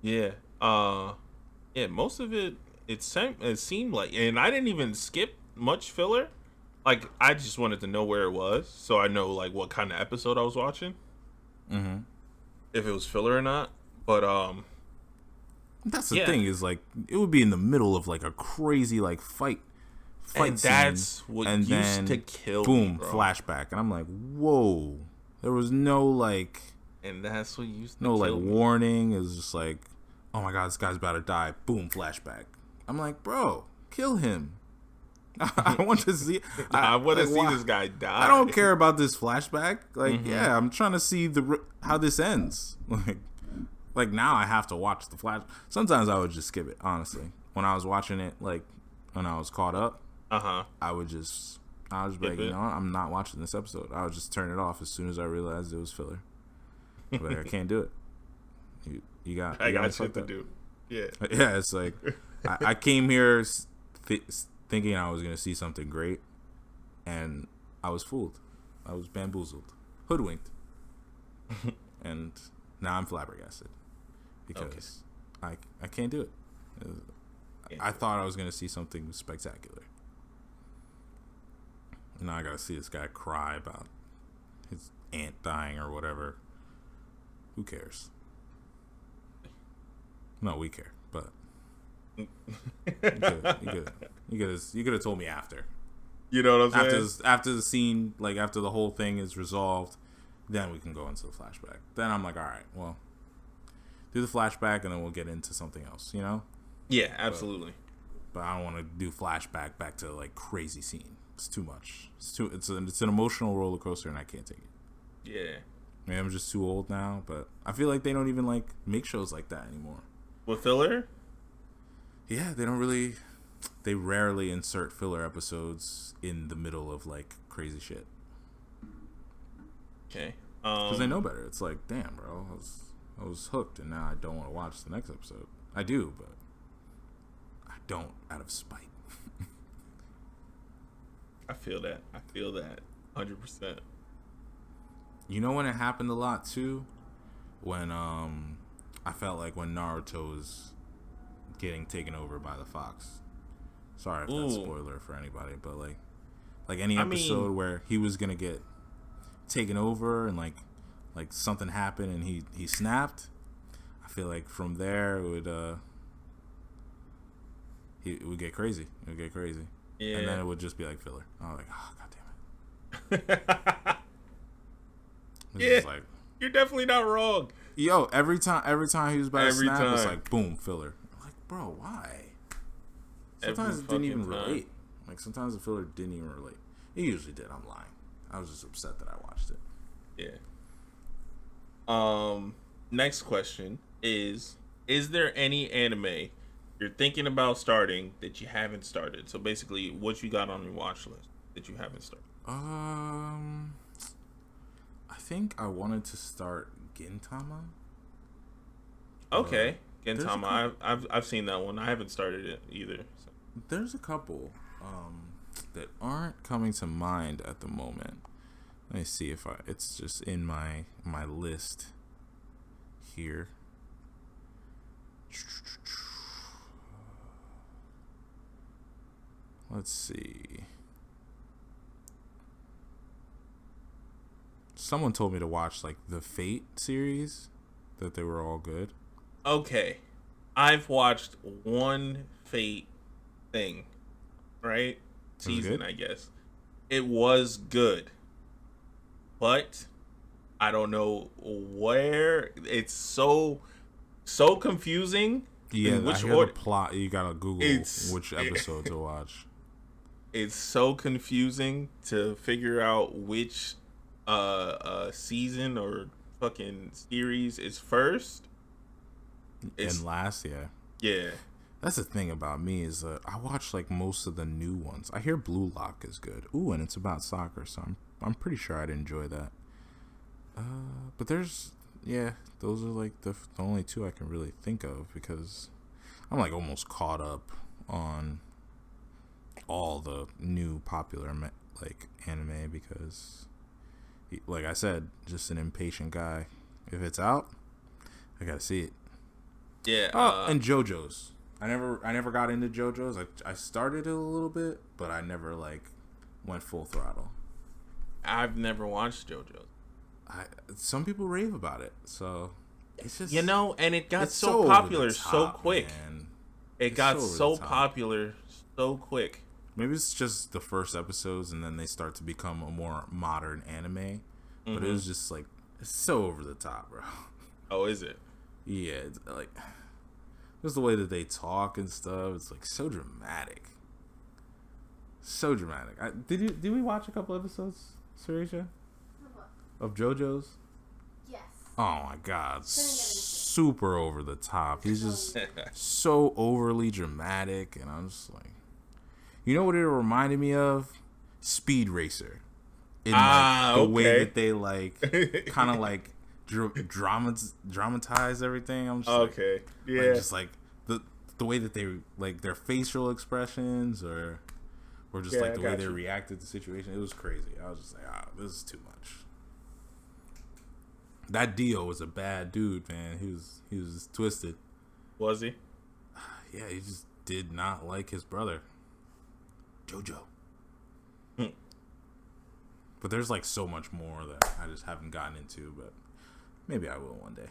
Yeah. Yeah. Most of it, it seemed like, and I didn't even skip much filler. Like I just wanted to know where it was, so I know like what kind of episode I was watching. Mm-hmm. If it was filler or not, but that's the thing is like it would be in the middle of like a crazy like fight and scene, that's what and used then to kill boom me, bro. flashback, and I'm like, whoa, there was no like, and that's what used to no kill like me. warning. It was just like, oh my god, this guy's about to die. Boom flashback. I'm like, bro, kill him. I want to see. I want to like, see this guy die. I don't care about this flashback. Like, yeah, I'm trying to see how this ends. Like now I have to watch the flash. Sometimes I would just skip it. Honestly, when I was watching it, like when I was caught up, I would just be like, you know what? I'm not watching this episode. I would just turn it off as soon as I realized it was filler. But I can't do it. You got shit to do. Yeah. Yeah, it's like I came here thinking I was gonna see something great, and I was fooled. I was bamboozled, hoodwinked, and now I'm flabbergasted because I can't do it. I thought I was gonna see something spectacular. Now I gotta see this guy cry about his aunt dying or whatever. Who cares? No, we care, but you could have told me after. You know what I'm saying? After the scene, like after the whole thing is resolved, then we can go into the flashback. Then I'm like, all right, well, do the flashback and then we'll get into something else. You know? Yeah, absolutely. But I don't want to do flashback back to like crazy scene. It's too much. It's an emotional roller coaster, and I can't take it. Yeah. Maybe I'm just too old now, but I feel like they don't even like make shows like that anymore. With filler? Yeah, they don't really. They rarely insert filler episodes in the middle of like crazy shit. Okay. Because they know better. It's like, damn, bro, I was hooked, and now I don't want to watch the next episode. I do, but I don't out of spite. I feel that. 100%. You know when it happened a lot too? When I felt like when Naruto was getting taken over by the Fox. Sorry if that's spoiler for anybody, but like any episode where he was gonna get taken over and like something happened and he snapped, I feel like from there it would get crazy. It would get crazy. Yeah. And then it would just be like filler. I was like, oh god damn it. Yeah. Like, you're definitely not wrong. Yo, every time he was about to snap, it was like boom, filler. I'm like, bro, why? Sometimes it didn't even relate. Like sometimes the filler didn't even relate. It usually did. I'm lying. I was just upset that I watched it. Yeah. Next question is there any anime you're thinking about starting that you haven't started? So basically, what you got on your watch list that you haven't started? I think I wanted to start Gintama. Okay, Gintama. I've seen that one. I haven't started it either. So. There's a couple that aren't coming to mind at the moment. Let me see if it's just in my list here. Let's see. someone told me to watch like the Fate series, that they were all good. Okay, I've watched one Fate thing, right? Was it Season, good? I guess. It was good, but I don't know where it's so confusing Yeah, in I which hear the order. plot. You gotta Google It's which episode to watch. it's so confusing to figure out which season or fucking series is first. And It's last, yeah. yeah. That's the thing about me is that I watch like most of the new ones. I hear Blue Lock is good. Ooh, and it's about soccer, so I'm pretty sure I'd enjoy that. But there's those are like the only two I can really think of because I'm like almost caught up on all the new popular like anime because, like I said, just an impatient guy. If it's out, I gotta see it. Yeah, Oh, and JoJo's. I never got into JoJo's. I started it a little bit, but I never like went full throttle. I've never watched JoJo. Some people rave about it, so it's just And it got it's so over popular the so top, quick. man. It It's got over so the top. popular so quick. Maybe it's just the first episodes, and then they start to become a more modern anime. But it was just like it's so over the top, bro. Oh, is it? Yeah, it's like just the way that they talk and stuff. It's like so dramatic, so dramatic. Did we watch a couple episodes, Sarisha, of JoJo's? Yes. Oh my god, Couldn't get into it. super over the top. He's just so overly dramatic, and I'm just like, you know what it reminded me of? Speed Racer. In like, the way that they like kind of like dramatize everything. I'm just Okay. like, Yeah. just like the way that they like their facial expressions or just Yeah, like I the way got they you. reacted to the situation. It was crazy. I was just like, this is too much. That Dio was a bad dude, man. He was twisted. Was he? Yeah, he just did not like his brother, JoJo. Hmm. But there's like so much more that I just haven't gotten into, but maybe I will one day.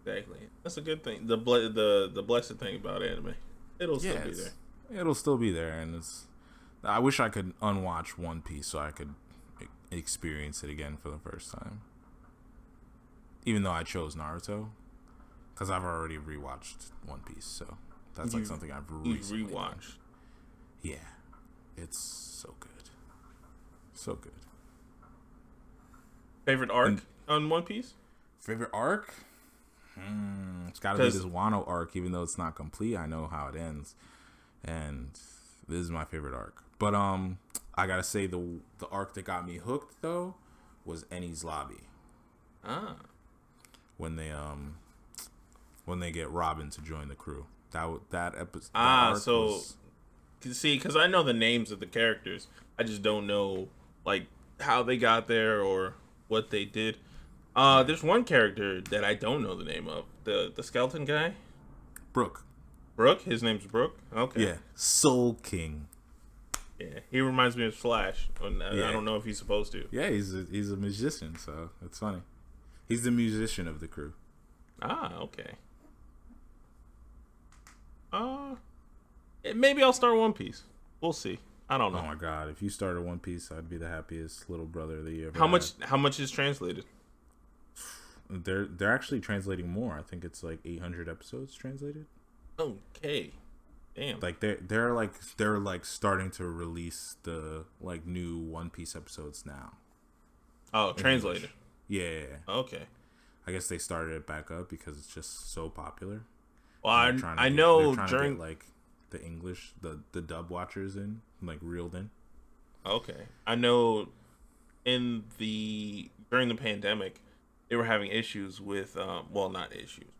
Exactly. That's a good thing. The blessed thing about anime, it'll still be there. It'll still be there, and it's. I wish I could unwatch One Piece so I could experience it again for the first time. Even though I chose Naruto, because I've already rewatched One Piece, so that's like something I've You recently done. rewatched. Yeah, it's so good, so good. Favorite arc on One Piece? Favorite arc? It's got to be 'Cause- this Wano arc, even though it's not complete. I know how it ends, and this is my favorite arc. But I gotta say the arc that got me hooked though was Eni's Lobby Ah. when they get Robin to join the crew. That episode. So see, because I know the names of the characters, I just don't know like how they got there or what they did. There's one character that I don't know the name of. The skeleton guy, Brooke. Brooke. His name's Brooke. Okay. Yeah, Soul King. Yeah. He reminds me of Slash. I Yeah. don't know if he's supposed to. Yeah, he's a musician, so it's funny. He's the musician of the crew. Ah. Okay. Maybe I'll start One Piece. We'll see. I don't know. Oh my god, if you started One Piece, I'd be the happiest little brother that you ever How had. much? How much is translated? They're actually translating more. I think it's like 800 episodes translated. Okay. Damn. Like they're like starting to release the like new One Piece episodes now. Oh, translated. Yeah. Okay. I guess they started it back up because it's just so popular. Well, And they're trying to I get- know they're trying to during. get, like the English, the dub watchers in, like reeled in. Okay, I know. During the pandemic, they were having issues with. Well, not issues.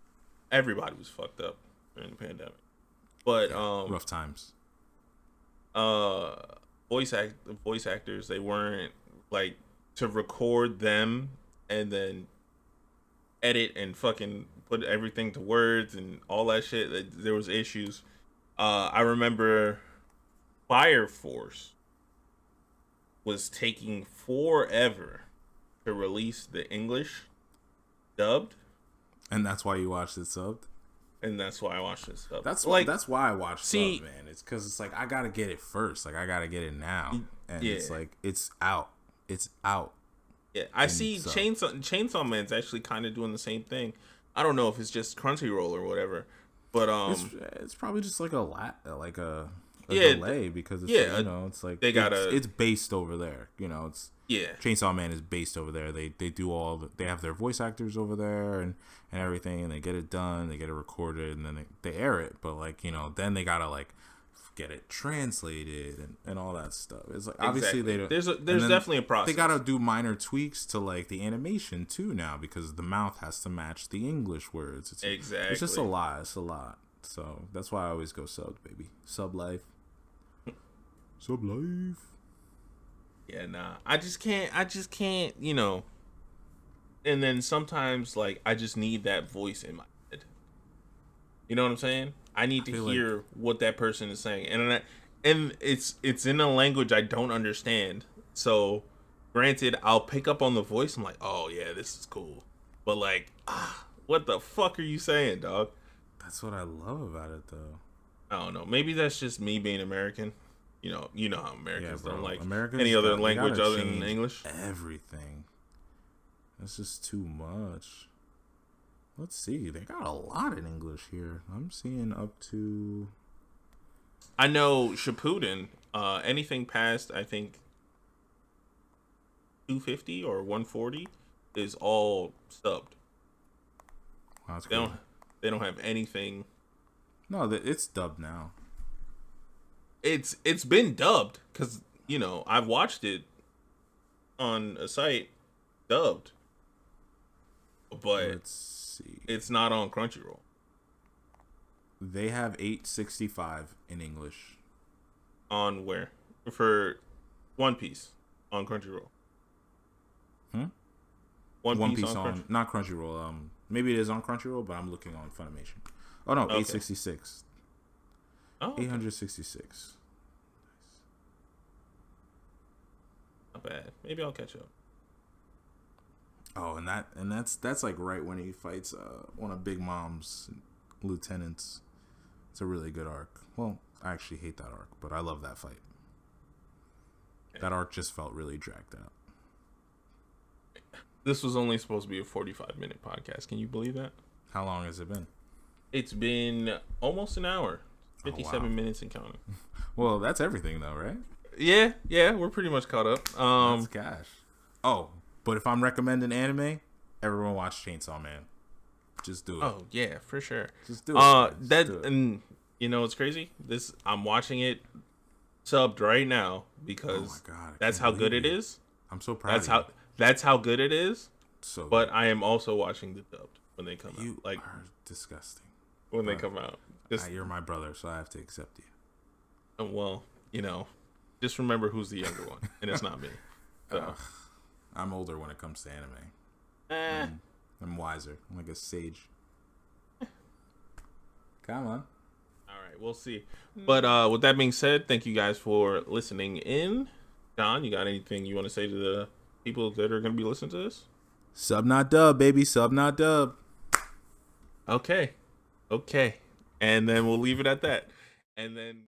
Everybody was fucked up during the pandemic, but Rough times. voice actors, they weren't like to record them and then edit and fucking put everything to words and all that shit. There was issues. I remember Fire Force was taking forever to release the English dubbed, And that's why you watched it subbed. and that's why I watched this stuff. That's why I watched see, subbed, man. It's because it's like I gotta get it first. Like I gotta get it now, and yeah. it's like it's out. It's out. Yeah, I see Chainsaw Man's actually kind of doing the same thing. I don't know if it's just Crunchyroll or whatever, but it's probably just like a yeah, delay because it's yeah, like, you know, it's like they it's based over there. You know, it's yeah, Chainsaw Man is based over there. They do they have their voice actors over there and everything, and they get it done, they get it recorded, and then they air it. But like, you know, then they gotta like get it translated and all that stuff. It's like obviously they don't. There's definitely a process. They gotta do minor tweaks to like the animation too now because the mouth has to match the English words. Exactly. It's just a lot. It's a lot. So that's why I always go sub, baby. Sub life. Sub life. Yeah, nah. I just can't, you know. And then sometimes like I just need that voice in my head. You know what I'm saying? I need to hear what that person is saying. And it's in a language I don't understand. So, granted, I'll pick up on the voice. I'm like, "Oh, yeah, this is cool." But like, what the fuck are you saying, dog? That's what I love about it, though. I don't know. Maybe that's just me being American. You know how Americans don't like Americans any other language other than English. Everything. That's just too much. Let's see. They got a lot in English here. I'm seeing up to. I know Shippuden. Anything past I think 250 or 140 is all subbed. Wow, that's cool. They don't have anything. No, it's dubbed now. It's been dubbed because you know I've watched it on a site dubbed, but let's see, it's not on Crunchyroll. They have 865 in English. On where? For One Piece on Crunchyroll. One Piece on not Crunchyroll. Maybe it is on Crunchyroll, but I'm looking on Funimation. Oh no, okay. 866. Oh, okay. 866. Not bad. Maybe I'll catch up. Oh, and that's like right when he fights one of Big Mom's lieutenants. It's a really good arc. Well, I actually hate that arc, but I love that fight. Okay. That arc just felt really dragged out. This was only supposed to be a 45-minute podcast. Can you believe that? How long has it been? It's been almost an hour. 57 minutes and counting. Well, that's everything though, right? Yeah, we're pretty much caught up. That's cash. Oh, but if I'm recommending anime, everyone watch Chainsaw Man. Just do it. Oh yeah, for sure. Just do it. Do it. And you know what's crazy? I'm watching it subbed right now because that's how good it is. I'm so proud. That's how good it is. So, but I am also watching the dubbed when they come out. You are disgusting. When they come out, you're my brother, so I have to accept you. Well, you know, just remember who's the younger one, and it's not me. So. I'm older when it comes to anime. I'm wiser. I'm like a sage. Come on. All right, we'll see. But with that being said, thank you guys for listening in. Don, you got anything you want to say to the people that are going to be listening to this? Sub not dub, baby. Sub not dub. Okay. And then we'll leave it at that. And then